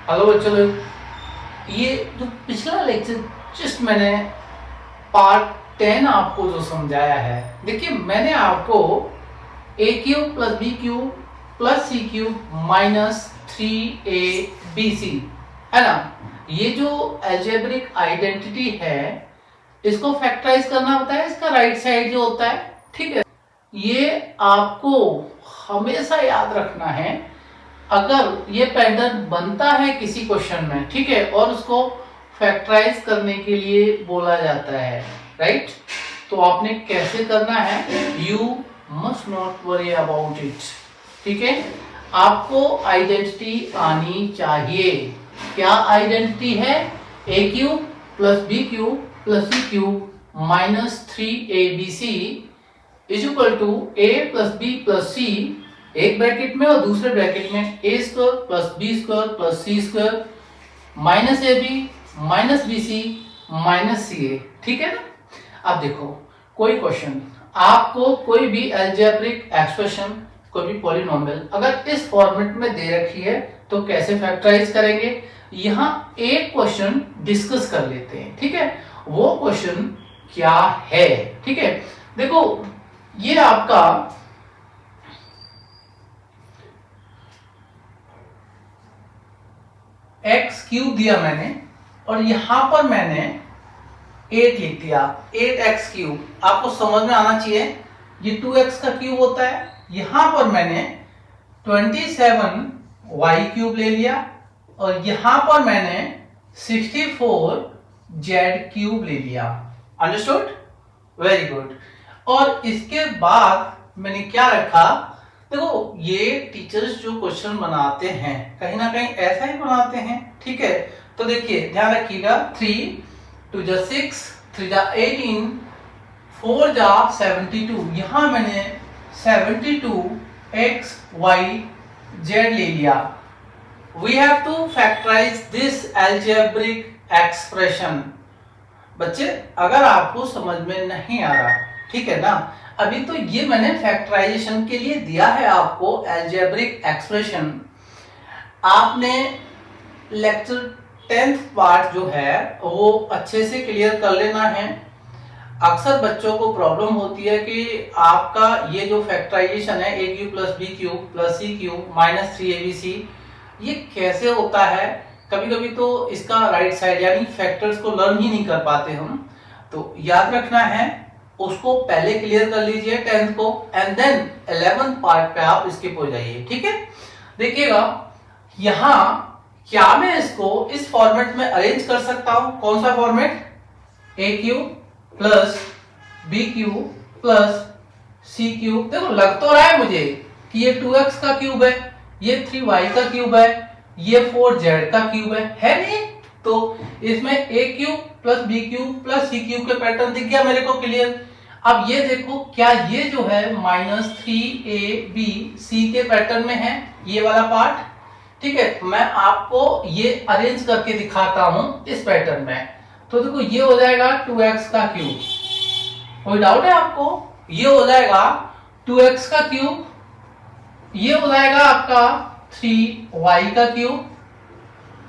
Hello बच्चों लोग, ये जो पिछला लेक्चर जस्ट मैंने पार्ट 10 आपको जो समझाया है, देखिए मैंने आपको a cube plus b cube plus c cube minus 3ab है ना, ये जो अलजेब्रिक आइडेंटिटी है इसको फैक्टराइज करना होता है, इसका राइट साइड जो होता है, ठीक है। ये आपको हमेशा याद रखना है अगर ये पैटर्न बनता है किसी क्वेश्चन में, ठीक है, और उसको फैक्टराइज करने के लिए बोला जाता है, राइट, तो आपने कैसे करना है, you must not worry about it, ठीक है। आपको आइडेंटिटी आनी चाहिए। क्या आइडेंटिटी है? A cube plus b cube plus c cube minus 3abc is equal to a plus b plus c, एक ब्रैकेट में और दूसरे ब्रैकेट में a square plus b square plus c square minus A B minus B C minus C a, ठीक है ना। अब देखो कोई क्वेश्चन आपको कोई भी अलजेब्रिक एक्सप्रेशन, कोई भी पॉलिनोमियल अगर इस फॉर्मेट में दे रखी है तो कैसे फैक्टराइज करेंगे, यहाँ एक क्वेश्चन डिस्कस कर लेते हैं, ठीक है। वो क्वेश्चन क्या है, ठीक है। देखो ये आपका एक्स क्यूब दिया मैंने और यहां पर मैंने 8 लिख दिया, 8x क्यूब। आपको समझ में आना चाहिए ये 2x का क्यूब होता है। यहां पर मैंने 27y क्यूब ले लिया और यहां पर मैंने 64z क्यूब ले लिया। अंडरस्टूड? Very good. और इसके बाद मैंने क्या रखा, देखो ये टीचर्स जो क्वेश्चन बनाते हैं कहीं ना कहीं ऐसा ही बनाते हैं, ठीक है। तो देखिए ध्यान रखिएगा, 3 2 जा 6 3 जा 18 4 जा 72, यहां मैंने 72x y z ले लिया। We have to factorize this algebraic expression. बच्चे अगर आपको समझ में नहीं आ रहा, ठीक है ना, अभी तो ये मैंने फैक्टराइजेशन के लिए दिया है आपको अलजेब्रिक एक्सप्रेशन। आपने लेक्चर 10th पार्ट जो है वो अच्छे से क्लियर कर लेना है। अक्सर बच्चों को प्रॉब्लम होती है कि आपका ये जो फैक्टराइजेशन है a cube plus b cube plus c cube minus 3abc, ये कैसे होता है। कभी कभी तो इसका राइट साइड यानी फैक्टर्स को लर्न ही नहीं कर पाते हम, तो याद रखना है उसको पहले क्लियर कर लीजिए 10th को, एंड देन 11th पार्ट पे आप स्किप हो जाइए, ठीक है। देखिएगा यहां क्या मैं इसको इस फॉर्मेट में अरेंज कर सकता हूं, कौन सा format, a cube plus b cube plus c cube. देखो लग तो रहा है मुझे कि ये 2x का क्यूब है, ये 3y का क्यूब है, ये 4z का क्यूब है नहीं, तो इसमें a cube plus b cube plus c cube के पैटर्न दिख गया मेरे को क्लियर। अब ये देखो क्या ये जो है माइनस 3abc के पैटर्न में है ये वाला पार्ट, ठीक है। मैं आपको ये अरेंज करके दिखाता हूं इस पैटर्न में। तो देखो ये हो जाएगा 2x का क्यूब, कोई डाउट है आपको, ये हो जाएगा 2x का क्यूब, ये हो जाएगा आपका 3y का क्यूब,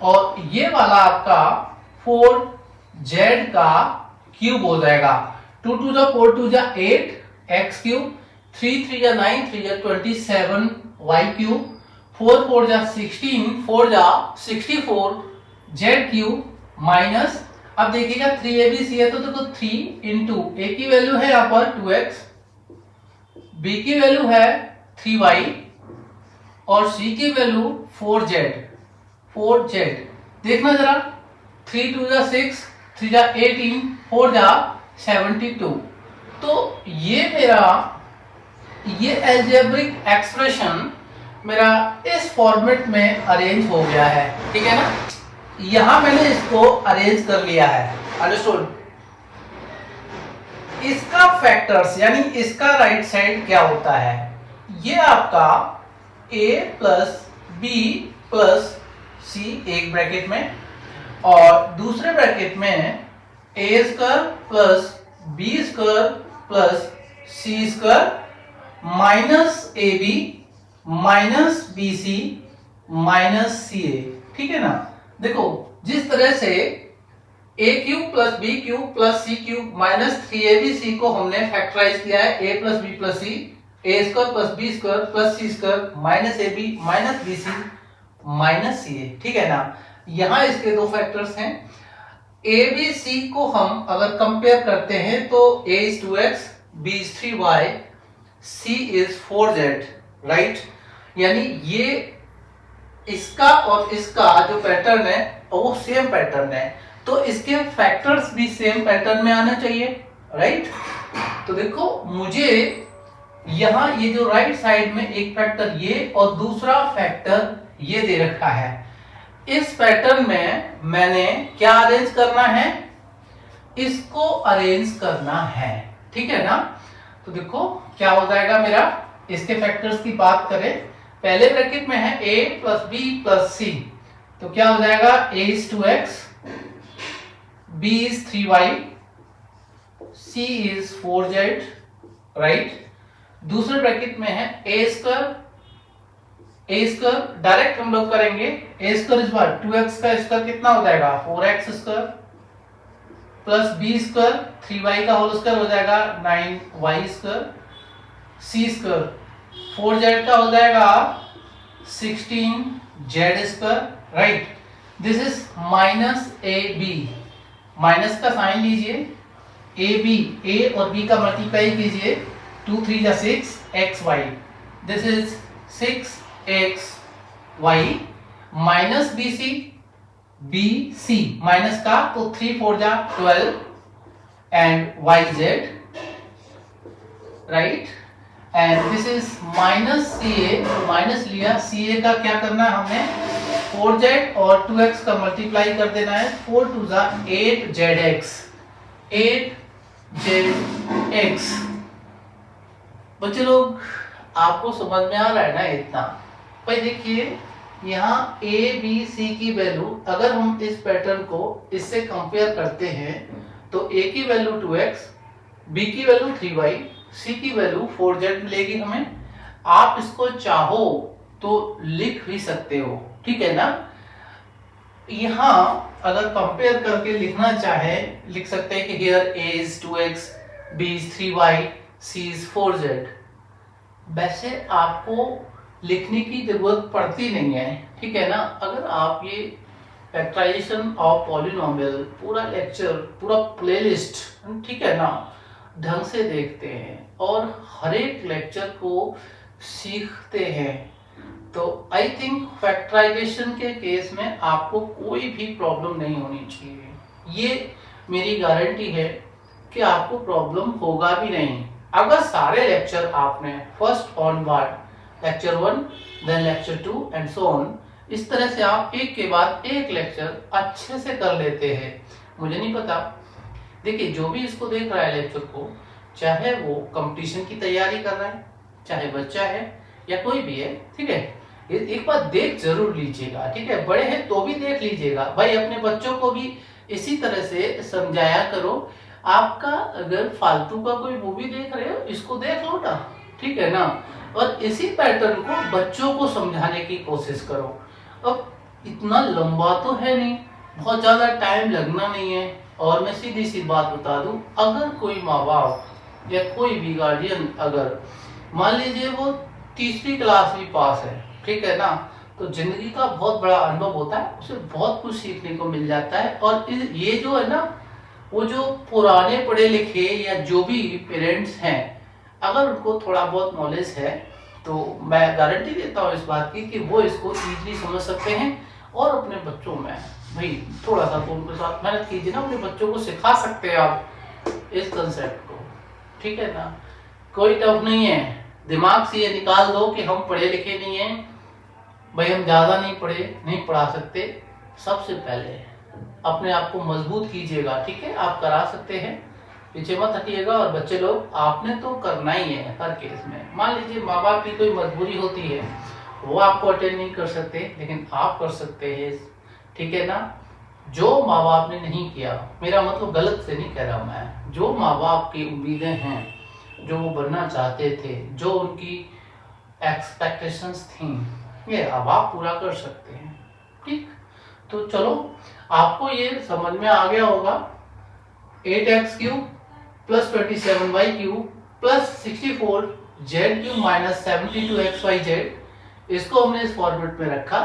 और ये वाला आपका 4z का क्यूब हो जाएगा। 2 2 जा 4 2 जा 8 x क्यूब, 3 3 जा 9 3 जा 27 y क्यूब, 4 4 जा 16 4 जा 64 z क्यूब माइनस, अब देखिएगा 3abc है तो देखो 3 इंटू a की वैल्यू है यहाँ पर 2x, b की वैल्यू है 3y और c की वैल्यू 4z। देखना जरा, 3 2 जा 6 3 जा 18 4 जा 72, तो ये मेरा ये अलजेब्रिक एक्सप्रेशन मेरा इस फॉर्मेट में अरेंज हो गया है, ठीक है ना। यहां मैंने इसको अरेंज कर लिया है, अंडरस्टूड। इसका फैक्टर्स यानी इसका राइट साइड क्या होता है, ये आपका a plus b plus c एक ब्रैकेट में और दूसरे ब्रैकेट में a square plus b square plus c square minus A B minus B C minus C a, ठीक है ना। देखो जिस तरह से a cube plus b cube plus c cube minus 3abc को हमने फैक्टराइज किया है a plus b plus c, a square plus b square plus c square minus A B minus B C minus C a, ठीक है ना। यहाँ इसके दो फैक्टर्स हैं। ए बी सी को हम अगर कंपेयर करते हैं तो a is 2x, b is 3y, c is 4z, right. यानी ये इसका और इसका जो पैटर्न है वो सेम पैटर्न है, तो इसके फैक्टर्स भी सेम पैटर्न में आना चाहिए, राइट। तो देखो मुझे यहाँ ये जो राइट साइड में एक फैक्टर ये और दूसरा फैक्टर ये दे रखा है। इस पैटर्न में मैंने क्या अरेंज करना है, इसको अरेंज करना है, ठीक है ना। तो देखो क्या हो जाएगा मेरा, इसके फैक्टर्स की बात करें, पहले ब्रैकेट में है a plus b plus c, तो क्या हो जाएगा a is 2x, b is 3y, c is 4z, right. दूसरे ब्रैकेट में है a स्क्वायर डायरेक्ट हम लोग करेंगे, a square is what 2x का स्क्वायर कितना हो जाएगा 4x square plus b square 3y का होल स्क्वायर हो जाएगा 9y square, c square 4z का हो जाएगा 16z square, right. This is minus A B, minus का साइन लीजिए, ए बी ए और बी का मल्टीप्लाई कीजिए, 2 3 जा 6 xy, this is 6xy minus B C minus का तो 3 4 जा 12 and yz, right. And this is minus C A, minus लिया, सी ए का क्या करना है हमें 4z और 2x का मल्टीप्लाई कर देना है, 4 2 जा 8zx, 8zx। बच्चे लोग आपको समझ में आ रहा है ना इतना। भाई देखिए यहाँ a b c की वैल्यू अगर हम इस पैटर्न को इससे कंपेयर करते हैं तो a की वैल्यू 2x, b की वैल्यू 3y, c की वैल्यू 4z मिलेगी हमें। आप इसको चाहो तो लिख भी सकते हो, ठीक है ना। यहाँ अगर कंपेयर करके लिखना चाहे लिख सकते हैं कि here a is 2x, b is 3y, c is 4z। वैसे आपको लिखने की जरूरत पड़ती नहीं है, ठीक है ना। अगर आप ये फैक्टराइजेशन ऑफ पॉलिनोमियल पूरा लेक्चर पूरा प्लेलिस्ट, ठीक है ना, ढंग से देखते हैं और हर एक लेक्चर को सीखते हैं तो आई थिंक फैक्टराइजेशन के केस में आपको कोई भी प्रॉब्लम नहीं होनी चाहिए। ये मेरी गारंटी है कि आपको प्रॉब्लम होगा भी नहीं अगर सारे लेक्चर आपने first onward lecture 1 then lecture 2 and so on इस तरह से आप एक के बाद एक लेक्चर अच्छे से कर लेते हैं। मुझे नहीं पता, देखिए जो भी इसको देख रहा है लेक्चर को, चाहे वो कंपटीशन की तैयारी कर रहा है, चाहे बच्चा है या कोई भी है, ठीक है, एक बार देख जरूर लीजिएगा, ठीक है। बड़े हैं तो भी देख लीजिएगा भाई, अपने बच्चों को भी इसी तरह से समझाया करो। आपका अगर फालतू का कोई मूवी देख रहे हो इसको देख लो ना, ठीक है ना, और इसी पैटर्न को बच्चों को समझाने की कोशिश करो। अब इतना लंबा तो है नहीं, बहुत ज्यादा टाइम लगना नहीं है। और मैं सीधी सी बात बता दूं, अगर कोई माँ बाप या कोई भी गार्जियन अगर मान लीजिए वो तीसरी क्लास भी पास है, ठीक है ना, तो जिंदगी का बहुत बड़ा अनुभव होता है, उसे बहुत कुछ सीखने को मिल जाता है। और ये जो है ना, वो जो पुराने पढ़े लिखे या जो भी पेरेंट्स हैं, अगर उनको थोड़ा बहुत नॉलेज है तो मैं गारंटी देता हूँ इस बात की कि वो इसको इजीली समझ सकते हैं और अपने बच्चों में भाई थोड़ा सा तो उनके साथ मेहनत कीजिए ना, अपने बच्चों को सिखा सकते हैं आप इस कंसेप्ट को, ठीक है ना। कोई टफ नहीं है, दिमाग से ये निकाल दो कि हम पढ़े लिखे नहीं हैं भाई, हम ज़्यादा नहीं पढ़े, नहीं पढ़ा सकते। सबसे पहले अपने आप को मजबूत कीजिएगा, ठीक है, आप करा सकते हैं, पीछे मत हटिएगा। और बच्चे लोग आपने तो करना ही है हर केस में। मान लीजिए माँ बाप की कोई मजबूरी होती है, वो आपको अटेंड नहीं कर सकते, लेकिन आप कर सकते हैं, ठीक है ना। जो माँ बाप ने नहीं किया, मेरा मतलब गलत से नहीं कह रहा मैं, जो माँ बाप की उम्मीदें हैं, जो वो बनना चाहते थे, जो उनकी एक्सपेक्टेशंस थी, ये अब आप पूरा कर सकते हैं। ठीक, तो चलो आपको ये समझ में आ गया होगा। 8x³ plus 27y³ plus 64z³ minus 72xyz, इसको हमने इस फॉर्मेट में रखा,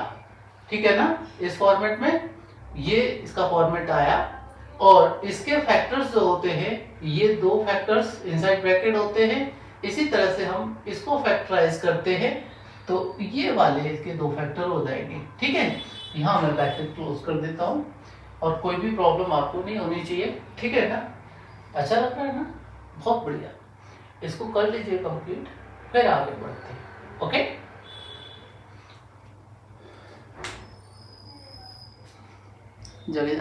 ठीक है ना। इस फॉर्मेट में ये इसका फॉर्मेट आया, और इसके फैक्टर्स जो होते हैं ये दो फैक्टर्स इनसाइड ब्रैकेट होते हैं। इसी तरह से हम इसको फैक्टराइज करते हैं तो ये वाले इसके दो फैक्टर हो जाएंगे। ठीक है, यहाँ मैं ब्रैकेट क्लोज कर देता हूँ, और कोई भी प्रॉब्लम आपको नहीं होनी चाहिए। ठीक है ना, अच्छा लग रहा है ना, बहुत बढ़िया। इसको कर लीजिए कंप्लीट, फिर आगे बढ़ते हैं। ओके, जगह